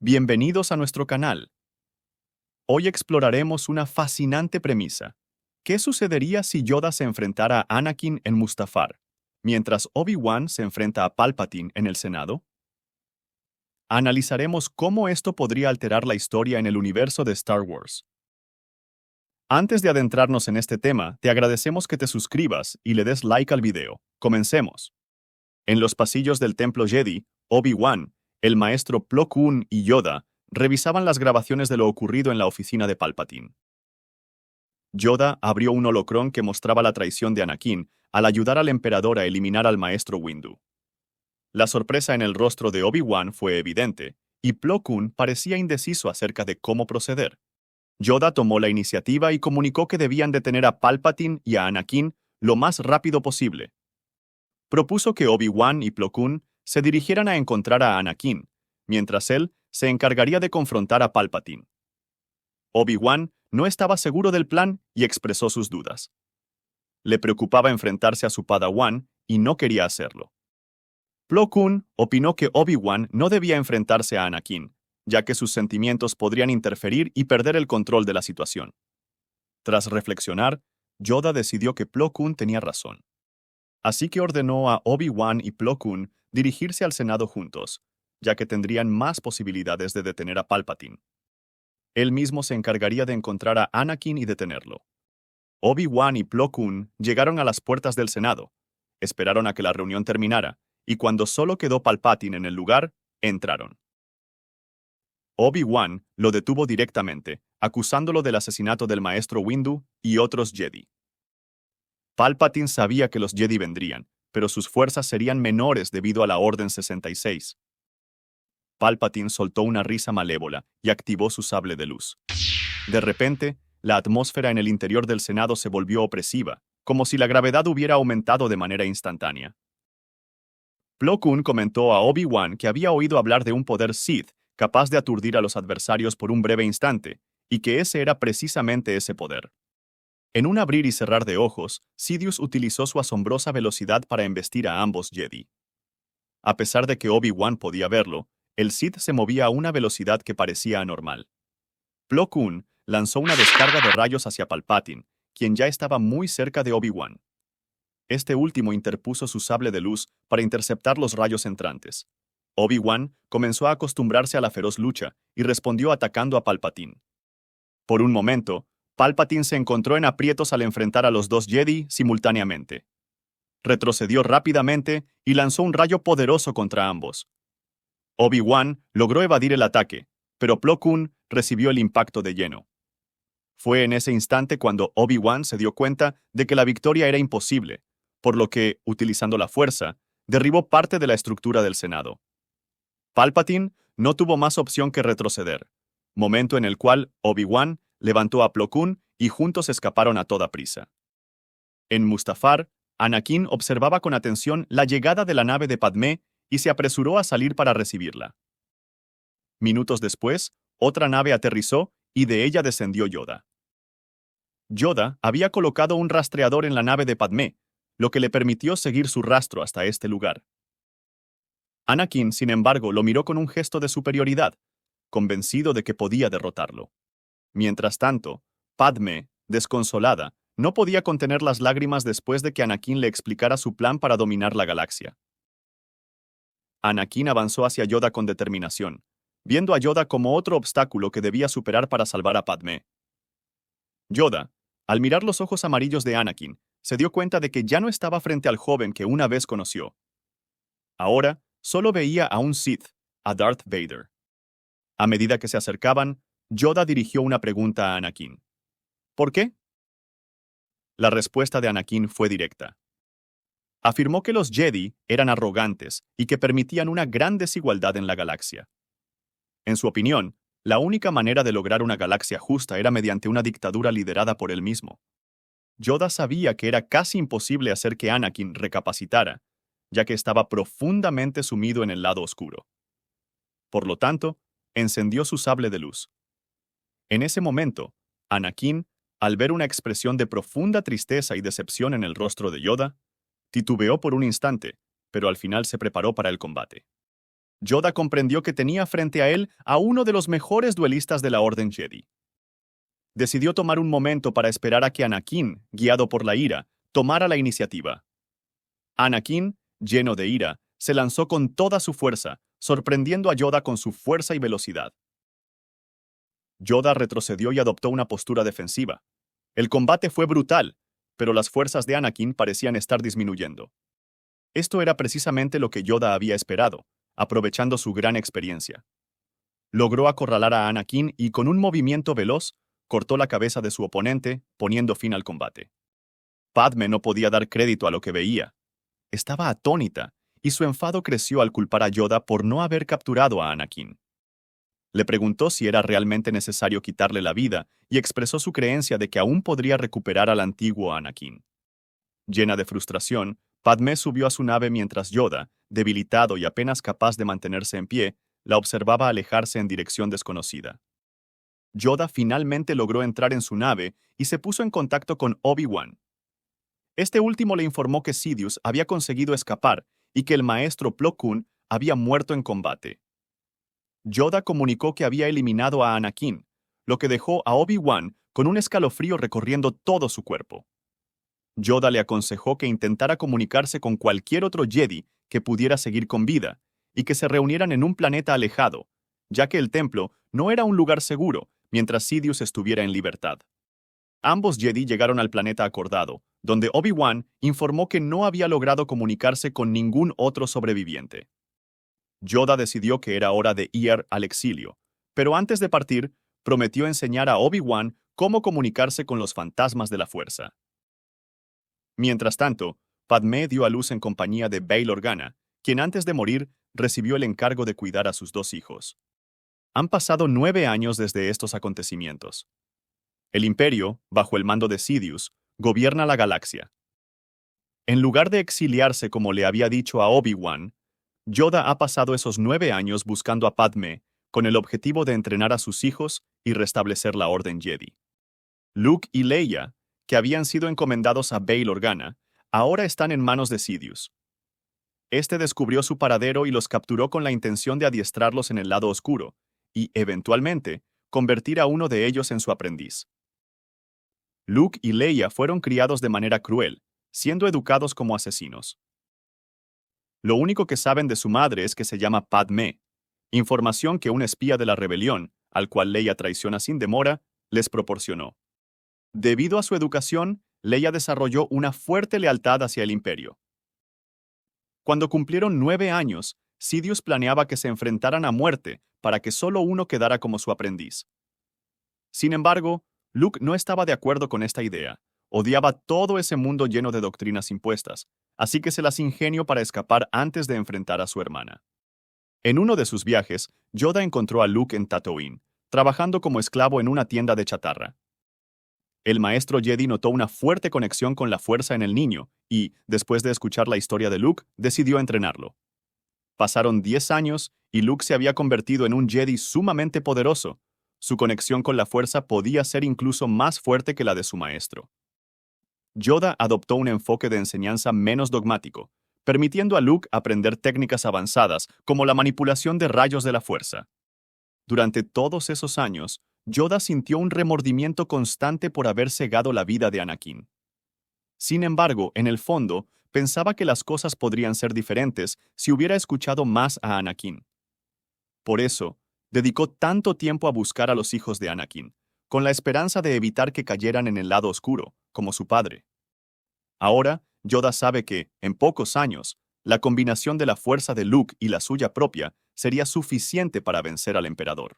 Bienvenidos a nuestro canal. Hoy exploraremos una fascinante premisa. ¿Qué sucedería si Yoda se enfrentara a Anakin en Mustafar, mientras Obi-Wan se enfrenta a Palpatine en el Senado? Analizaremos cómo esto podría alterar la historia en el universo de Star Wars. Antes de adentrarnos en este tema, te agradecemos que te suscribas y le des like al video. Comencemos. En los pasillos del Templo Jedi, Obi-Wan, el maestro Plo Koon y Yoda revisaban las grabaciones de lo ocurrido en la oficina de Palpatine. Yoda abrió un holocrón que mostraba la traición de Anakin al ayudar al emperador a eliminar al maestro Windu. La sorpresa en el rostro de Obi-Wan fue evidente, y Plo Koon parecía indeciso acerca de cómo proceder. Yoda tomó la iniciativa y comunicó que debían detener a Palpatine y a Anakin lo más rápido posible. Propuso que Obi-Wan y Plo Koon se dirigieran a encontrar a Anakin, mientras él se encargaría de confrontar a Palpatine. Obi-Wan no estaba seguro del plan y expresó sus dudas. Le preocupaba enfrentarse a su Padawan y no quería hacerlo. Plo Koon opinó que Obi-Wan no debía enfrentarse a Anakin, ya que sus sentimientos podrían interferir y perder el control de la situación. Tras reflexionar, Yoda decidió que Plo Koon tenía razón. Así que ordenó a Obi-Wan y Plo Koon dirigirse al Senado juntos, ya que tendrían más posibilidades de detener a Palpatine. Él mismo se encargaría de encontrar a Anakin y detenerlo. Obi-Wan y Plo Koon llegaron a las puertas del Senado, esperaron a que la reunión terminara, y cuando solo quedó Palpatine en el lugar, entraron. Obi-Wan lo detuvo directamente, acusándolo del asesinato del maestro Windu y otros Jedi. Palpatine sabía que los Jedi vendrían, pero sus fuerzas serían menores debido a la Orden 66. Palpatine soltó una risa malévola y activó su sable de luz. De repente, la atmósfera en el interior del Senado se volvió opresiva, como si la gravedad hubiera aumentado de manera instantánea. Plo Koon comentó a Obi-Wan que había oído hablar de un poder Sith capaz de aturdir a los adversarios por un breve instante, y que ese era precisamente ese poder. En un abrir y cerrar de ojos, Sidious utilizó su asombrosa velocidad para embestir a ambos Jedi. A pesar de que Obi-Wan podía verlo, el Sith se movía a una velocidad que parecía anormal. Plo Koon lanzó una descarga de rayos hacia Palpatine, quien ya estaba muy cerca de Obi-Wan. Este último interpuso su sable de luz para interceptar los rayos entrantes. Obi-Wan comenzó a acostumbrarse a la feroz lucha y respondió atacando a Palpatine. Por un momento, Palpatine se encontró en aprietos al enfrentar a los dos Jedi simultáneamente. Retrocedió rápidamente y lanzó un rayo poderoso contra ambos. Obi-Wan logró evadir el ataque, pero Plo Koon recibió el impacto de lleno. Fue en ese instante cuando Obi-Wan se dio cuenta de que la victoria era imposible, por lo que, utilizando la fuerza, derribó parte de la estructura del Senado. Palpatine no tuvo más opción que retroceder, momento en el cual Obi-Wan levantó a Plo Koon y juntos escaparon a toda prisa. En Mustafar, Anakin observaba con atención la llegada de la nave de Padmé y se apresuró a salir para recibirla. Minutos después, otra nave aterrizó y de ella descendió Yoda. Yoda había colocado un rastreador en la nave de Padmé, lo que le permitió seguir su rastro hasta este lugar. Anakin, sin embargo, lo miró con un gesto de superioridad, convencido de que podía derrotarlo. Mientras tanto, Padmé, desconsolada, no podía contener las lágrimas después de que Anakin le explicara su plan para dominar la galaxia. Anakin avanzó hacia Yoda con determinación, viendo a Yoda como otro obstáculo que debía superar para salvar a Padmé. Yoda, al mirar los ojos amarillos de Anakin, se dio cuenta de que ya no estaba frente al joven que una vez conoció. Ahora, solo veía a un Sith, a Darth Vader. A medida que se acercaban, Yoda dirigió una pregunta a Anakin. ¿Por qué? La respuesta de Anakin fue directa. Afirmó que los Jedi eran arrogantes y que permitían una gran desigualdad en la galaxia. En su opinión, la única manera de lograr una galaxia justa era mediante una dictadura liderada por él mismo. Yoda sabía que era casi imposible hacer que Anakin recapacitara, ya que estaba profundamente sumido en el lado oscuro. Por lo tanto, encendió su sable de luz. En ese momento, Anakin, al ver una expresión de profunda tristeza y decepción en el rostro de Yoda, titubeó por un instante, pero al final se preparó para el combate. Yoda comprendió que tenía frente a él a uno de los mejores duelistas de la Orden Jedi. Decidió tomar un momento para esperar a que Anakin, guiado por la ira, tomara la iniciativa. Anakin, lleno de ira, se lanzó con toda su fuerza, sorprendiendo a Yoda con su fuerza y velocidad. Yoda retrocedió y adoptó una postura defensiva. El combate fue brutal, pero las fuerzas de Anakin parecían estar disminuyendo. Esto era precisamente lo que Yoda había esperado, aprovechando su gran experiencia. Logró acorralar a Anakin y con un movimiento veloz, cortó la cabeza de su oponente, poniendo fin al combate. Padme no podía dar crédito a lo que veía. Estaba atónita, y su enfado creció al culpar a Yoda por no haber capturado a Anakin. Le preguntó si era realmente necesario quitarle la vida y expresó su creencia de que aún podría recuperar al antiguo Anakin. Llena de frustración, Padmé subió a su nave mientras Yoda, debilitado y apenas capaz de mantenerse en pie, la observaba alejarse en dirección desconocida. Yoda finalmente logró entrar en su nave y se puso en contacto con Obi-Wan. Este último le informó que Sidious había conseguido escapar y que el maestro Plo Koon había muerto en combate. Yoda comunicó que había eliminado a Anakin, lo que dejó a Obi-Wan con un escalofrío recorriendo todo su cuerpo. Yoda le aconsejó que intentara comunicarse con cualquier otro Jedi que pudiera seguir con vida y que se reunieran en un planeta alejado, ya que el templo no era un lugar seguro mientras Sidious estuviera en libertad. Ambos Jedi llegaron al planeta acordado, donde Obi-Wan informó que no había logrado comunicarse con ningún otro sobreviviente. Yoda decidió que era hora de ir al exilio, pero antes de partir, prometió enseñar a Obi-Wan cómo comunicarse con los fantasmas de la fuerza. Mientras tanto, Padmé dio a luz en compañía de Bail Organa, quien antes de morir recibió el encargo de cuidar a sus dos hijos. Han pasado 9 años desde estos acontecimientos. El Imperio, bajo el mando de Sidious, gobierna la galaxia. En lugar de exiliarse como le había dicho a Obi-Wan, Yoda ha pasado esos 9 años buscando a Padmé con el objetivo de entrenar a sus hijos y restablecer la Orden Jedi. Luke y Leia, que habían sido encomendados a Bail Organa, ahora están en manos de Sidious. Este descubrió su paradero y los capturó con la intención de adiestrarlos en el lado oscuro y, eventualmente, convertir a uno de ellos en su aprendiz. Luke y Leia fueron criados de manera cruel, siendo educados como asesinos. Lo único que saben de su madre es que se llama Padmé, información que un espía de la rebelión, al cual Leia traiciona sin demora, les proporcionó. Debido a su educación, Leia desarrolló una fuerte lealtad hacia el Imperio. Cuando cumplieron 9 años, Sidious planeaba que se enfrentaran a muerte para que solo uno quedara como su aprendiz. Sin embargo, Luke no estaba de acuerdo con esta idea. Odiaba todo ese mundo lleno de doctrinas impuestas, así que se las ingenió para escapar antes de enfrentar a su hermana. En uno de sus viajes, Yoda encontró a Luke en Tatooine, trabajando como esclavo en una tienda de chatarra. El maestro Jedi notó una fuerte conexión con la fuerza en el niño y, después de escuchar la historia de Luke, decidió entrenarlo. Pasaron 10 años y Luke se había convertido en un Jedi sumamente poderoso. Su conexión con la fuerza podía ser incluso más fuerte que la de su maestro. Yoda adoptó un enfoque de enseñanza menos dogmático, permitiendo a Luke aprender técnicas avanzadas como la manipulación de rayos de la fuerza. Durante todos esos años, Yoda sintió un remordimiento constante por haber cegado la vida de Anakin. Sin embargo, en el fondo, pensaba que las cosas podrían ser diferentes si hubiera escuchado más a Anakin. Por eso, dedicó tanto tiempo a buscar a los hijos de Anakin, con la esperanza de evitar que cayeran en el lado oscuro, como su padre. Ahora, Yoda sabe que, en pocos años, la combinación de la fuerza de Luke y la suya propia sería suficiente para vencer al emperador.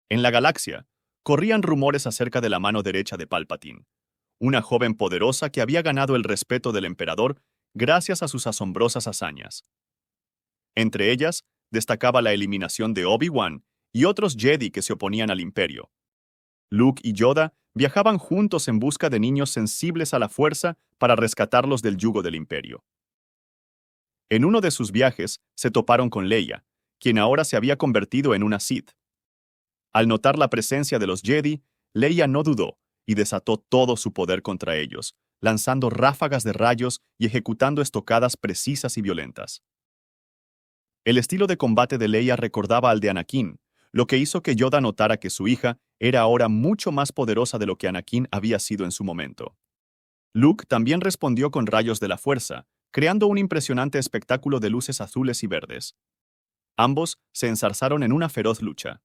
En la galaxia, corrían rumores acerca de la mano derecha de Palpatine, una joven poderosa que había ganado el respeto del emperador gracias a sus asombrosas hazañas. Entre ellas, destacaba la eliminación de Obi-Wan y otros Jedi que se oponían al Imperio. Luke y Yoda viajaban juntos en busca de niños sensibles a la fuerza para rescatarlos del yugo del Imperio. En uno de sus viajes, se toparon con Leia, quien ahora se había convertido en una Sith. Al notar la presencia de los Jedi, Leia no dudó y desató todo su poder contra ellos, lanzando ráfagas de rayos y ejecutando estocadas precisas y violentas. El estilo de combate de Leia recordaba al de Anakin, lo que hizo que Yoda notara que su hija era ahora mucho más poderosa de lo que Anakin había sido en su momento. Luke también respondió con rayos de la fuerza, creando un impresionante espectáculo de luces azules y verdes. Ambos se enzarzaron en una feroz lucha.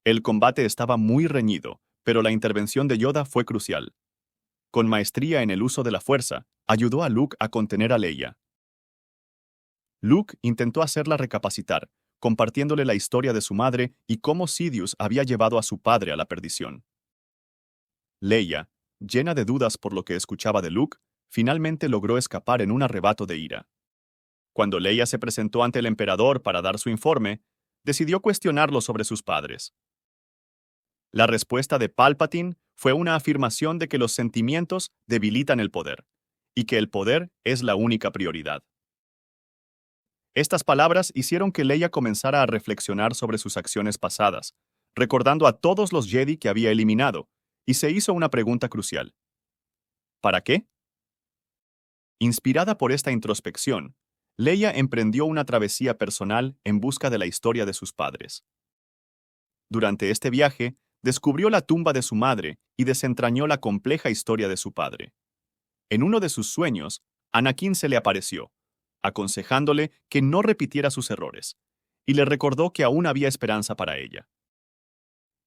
El combate estaba muy reñido, pero la intervención de Yoda fue crucial. Con maestría en el uso de la fuerza, ayudó a Luke a contener a Leia. Luke intentó hacerla recapacitar, compartiéndole la historia de su madre y cómo Sidious había llevado a su padre a la perdición. Leia, llena de dudas por lo que escuchaba de Luke, finalmente logró escapar en un arrebato de ira. Cuando Leia se presentó ante el emperador para dar su informe, decidió cuestionarlo sobre sus padres. La respuesta de Palpatine fue una afirmación de que los sentimientos debilitan el poder, y que el poder es la única prioridad. Estas palabras hicieron que Leia comenzara a reflexionar sobre sus acciones pasadas, recordando a todos los Jedi que había eliminado, y se hizo una pregunta crucial. ¿Para qué? Inspirada por esta introspección, Leia emprendió una travesía personal en busca de la historia de sus padres. Durante este viaje, descubrió la tumba de su madre y desentrañó la compleja historia de su padre. En uno de sus sueños, Anakin se le apareció, aconsejándole que no repitiera sus errores, y le recordó que aún había esperanza para ella.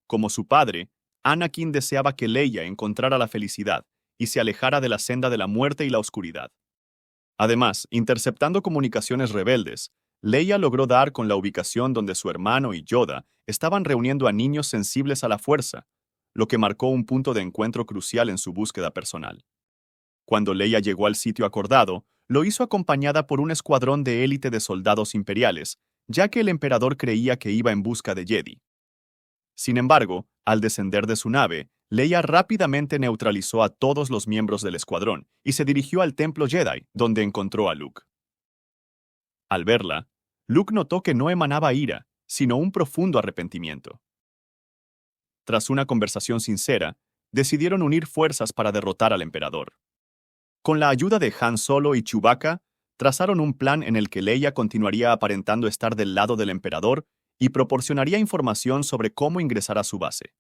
Como su padre, Anakin deseaba que Leia encontrara la felicidad y se alejara de la senda de la muerte y la oscuridad. Además, interceptando comunicaciones rebeldes, Leia logró dar con la ubicación donde su hermano y Yoda estaban reuniendo a niños sensibles a la fuerza, lo que marcó un punto de encuentro crucial en su búsqueda personal. Cuando Leia llegó al sitio acordado, lo hizo acompañada por un escuadrón de élite de soldados imperiales, ya que el emperador creía que iba en busca de Jedi. Sin embargo, al descender de su nave, Leia rápidamente neutralizó a todos los miembros del escuadrón y se dirigió al templo Jedi, donde encontró a Luke. Al verla, Luke notó que no emanaba ira, sino un profundo arrepentimiento. Tras una conversación sincera, decidieron unir fuerzas para derrotar al emperador. Con la ayuda de Han Solo y Chewbacca, trazaron un plan en el que Leia continuaría aparentando estar del lado del emperador y proporcionaría información sobre cómo ingresar a su base.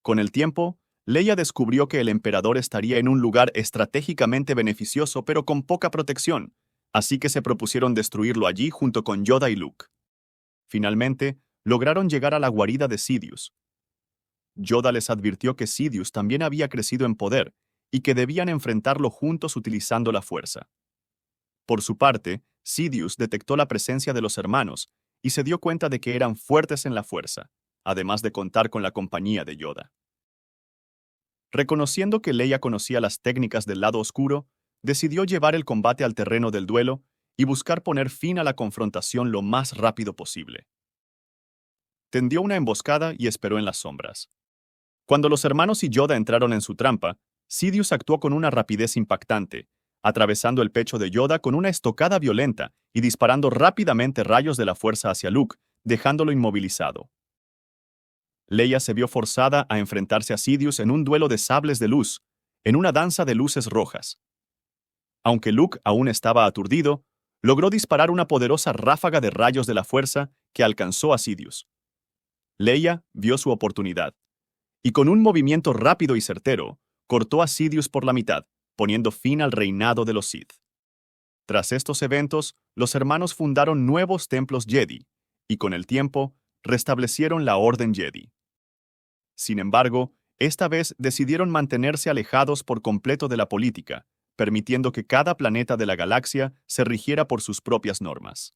Con el tiempo, Leia descubrió que el emperador estaría en un lugar estratégicamente beneficioso pero con poca protección, así que se propusieron destruirlo allí junto con Yoda y Luke. Finalmente, lograron llegar a la guarida de Sidious. Yoda les advirtió que Sidious también había crecido en poder y que debían enfrentarlo juntos utilizando la fuerza. Por su parte, Sidious detectó la presencia de los hermanos y se dio cuenta de que eran fuertes en la fuerza, además de contar con la compañía de Yoda. Reconociendo que Leia conocía las técnicas del lado oscuro, decidió llevar el combate al terreno del duelo y buscar poner fin a la confrontación lo más rápido posible. Tendió una emboscada y esperó en las sombras. Cuando los hermanos y Yoda entraron en su trampa, Sidious actuó con una rapidez impactante, atravesando el pecho de Yoda con una estocada violenta y disparando rápidamente rayos de la fuerza hacia Luke, dejándolo inmovilizado. Leia se vio forzada a enfrentarse a Sidious en un duelo de sables de luz, en una danza de luces rojas. Aunque Luke aún estaba aturdido, logró disparar una poderosa ráfaga de rayos de la fuerza que alcanzó a Sidious. Leia vio su oportunidad, y con un movimiento rápido y certero, cortó a Sidious por la mitad, poniendo fin al reinado de los Sith. Tras estos eventos, los hermanos fundaron nuevos templos Jedi, y con el tiempo, restablecieron la Orden Jedi. Sin embargo, esta vez decidieron mantenerse alejados por completo de la política, permitiendo que cada planeta de la galaxia se rigiera por sus propias normas.